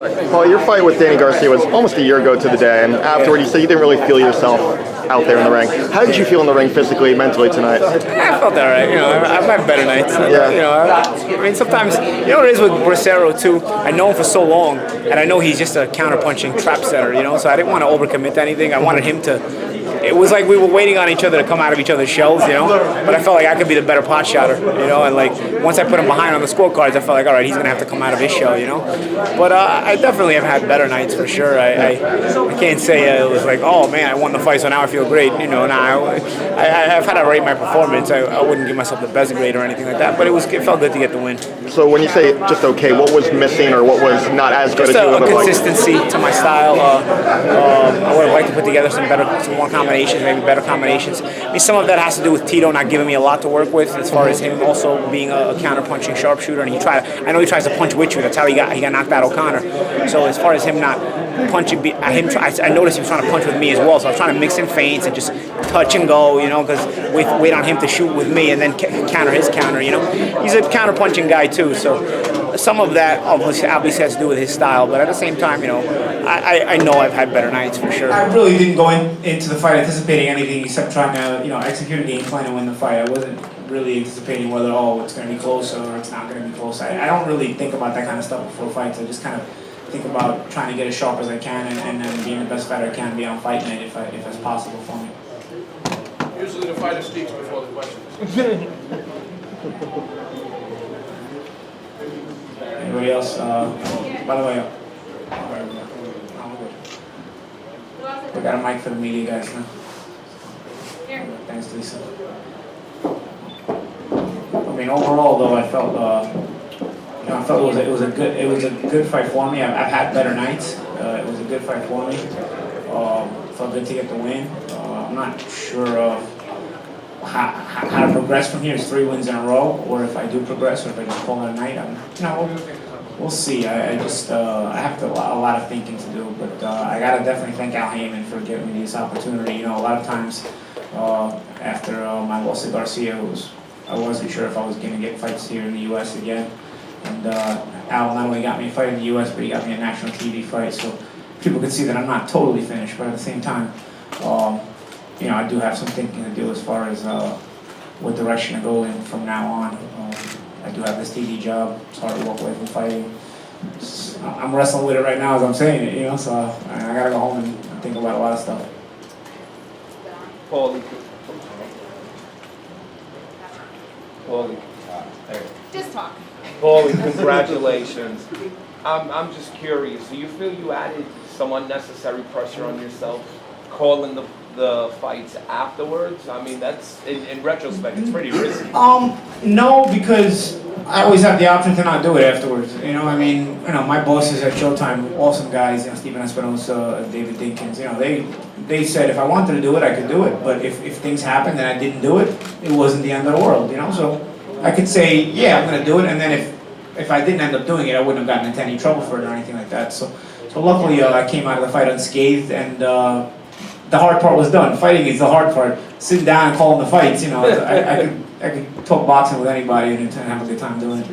Paul, your fight with Danny Garcia was almost a year ago to the day, and afterward you said you didn't really feel yourself out there in the ring. How did you feel in the ring physically, mentally tonight? I felt all right. I've had better nights. Yeah. I mean, sometimes, what it is with Bracero, too, I know him for so long, and I know he's just a counter-punching trap setter, so I didn't want to overcommit to anything. I wanted him to... It was like we were waiting on each other to come out of each other's shells, but I felt like I could be the better pot shotter, and like once I put him behind on the scorecards, I felt like, all right, he's going to have to come out of his shell, But I definitely have had better nights for sure. I can't say it was like, oh man, I won the fight, so now I feel great. I've had to rate my performance. I wouldn't give myself the best grade or anything like that, but it felt good to get the win. So when you say just okay, what was missing or what was not as good just as you would have liked? Consistency to my style. I would have liked to put together some more combinations, maybe better combinations. I mean, some of that has to do with Tito not giving me a lot to work with, as far as him also being a counter-punching sharpshooter. And I know he tries to punch with you. That's how he got knocked out O'Connor. So as far as him not punching, I noticed he was trying to punch with me as well. So I was trying to mix in feints and just touch and go, because wait on him to shoot with me and then counter his counter. He's a counter-punching guy too. So some of that obviously has to do with his style. But at the same time, I know I've had better nights for sure. I really didn't go into the fight anticipating anything except trying to, execute a game plan and win the fight. I wasn't really anticipating whether, it's going to be close or it's not going to be close. I don't really think about that kind of stuff before fights. I just kind of think about trying to get as sharp as I can and then being the best fighter I can be on fight night if that's possible for me. Usually the fighter speaks before the questions. Anybody else? By the way, we got a mic for the media guys now. Thanks, Lisa. I mean, overall, though, I felt it was a good fight for me. I've had better nights. It was a good fight for me. Felt good to get the win. I'm not sure of how to progress from here. It's 3 wins in a row, or if I do progress, or if I just call it a night. We'll see. I have a lot of thinking to do, but I gotta definitely thank Al Heyman for giving me this opportunity. A lot of times after my loss to Garcia, I wasn't sure if I was gonna get fights here in the U.S. again. And Al not only got me a fight in the U.S., but he got me a national TV fight, so people could see that I'm not totally finished. But at the same time, I do have some thinking to do as far as what direction to go in from now on. I do have this TV job. It's hard to walk away from fighting. I'm wrestling with it right now as I'm saying it, so I gotta go home and think about a lot of stuff. Paulie. Just talk. Paulie, congratulations. I'm just curious. Do you feel you added some unnecessary pressure on yourself, calling the fights afterwards? I mean, that's in retrospect, it's pretty risky. No, because I always have the option to not do it afterwards. My bosses at Showtime, awesome guys, Steven Espinosa, David Dinkins, they said if I wanted to do it, I could do it. But if things happened and I didn't do it, it wasn't the end of the world, So I could say, yeah, I'm going to do it, and then if I didn't end up doing it, I wouldn't have gotten into any trouble for it or anything like that. So luckily, I came out of the fight unscathed, and the hard part was done. Fighting is the hard part. Sitting down and calling the fights, I could talk boxing with anybody and have a good time doing it.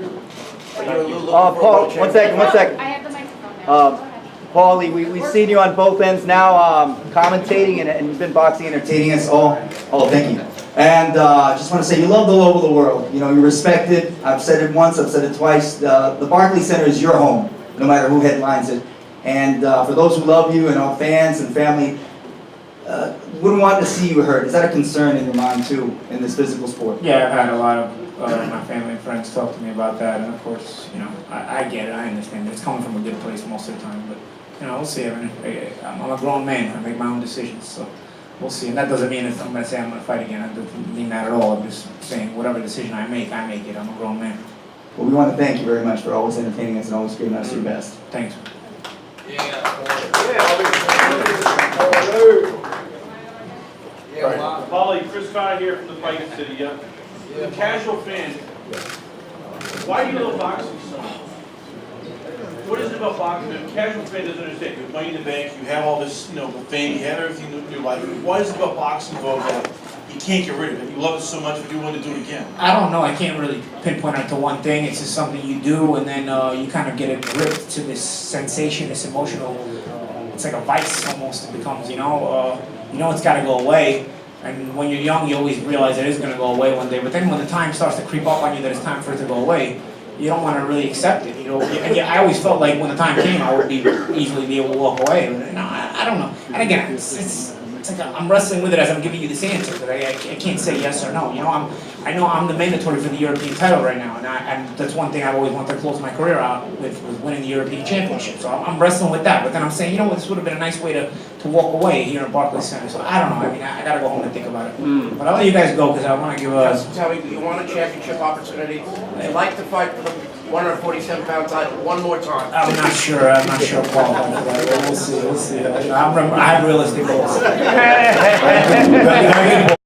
Paul, one second. I have the microphone now. Paulie, we've seen you on both ends now, commentating, and you've been boxing entertaining us all. Oh, thank you. And just want to say, you loved all over the world. You're respected. I've said it once, I've said it twice. The Barclays Center is your home, no matter who headlines it. And for those who love you and our fans and family, wouldn't want to see you hurt. Is that a concern in your mind too, in this physical sport? Yeah, I've had a lot of my family and friends talk to me about that, and of course, I get it, I understand it. It's coming from a good place most of the time, but we'll see. I'm a grown man. I make my own decisions, so we'll see. And that doesn't mean if I'm going to say I'm going to fight again. I don't mean that at all. I'm just saying whatever decision I make it. I'm a grown man. Well, we want to thank you very much for always entertaining us and always giving us your best. Thanks. Paulie, Chris Carr here from the Fight City. The casual fan, why do you love boxing so much? What is it about boxing? The casual fan doesn't understand. You have money in the bank, you have all this, the fame, you have everything in your life. Why is it about boxing that you can't get rid of it? You love it so much, but you want to do it again. I don't know. I can't really pinpoint it to one thing. It's just something you do, and then you kind of get it gripped to this sensation, this emotional. It's like a vice almost. It becomes, you know it's got to go away. And when you're young, you always realize it is going to go away one day. But then when the time starts to creep up on you that it's time for it to go away, you don't want to really accept it. And I always felt like when the time came, I would easily be able to walk away. And I don't know. And again, it's like I'm wrestling with it as I'm giving you this answer, because I can't say yes or no. I know I'm the mandatory for the European title right now, and that's one thing I've always wanted to close my career out with, was winning the European Championship. So I'm wrestling with that, but then I'm saying, this would have been a nice way to walk away here in Barclays Center. So I don't know. I mean, I gotta go home and think about it. But I'll let you guys go because I want to give a. Just tell me, you want a championship opportunity? I'd like to fight for the 147-pound title one more time. I'm not sure, Paul. We'll see. I have realistic goals.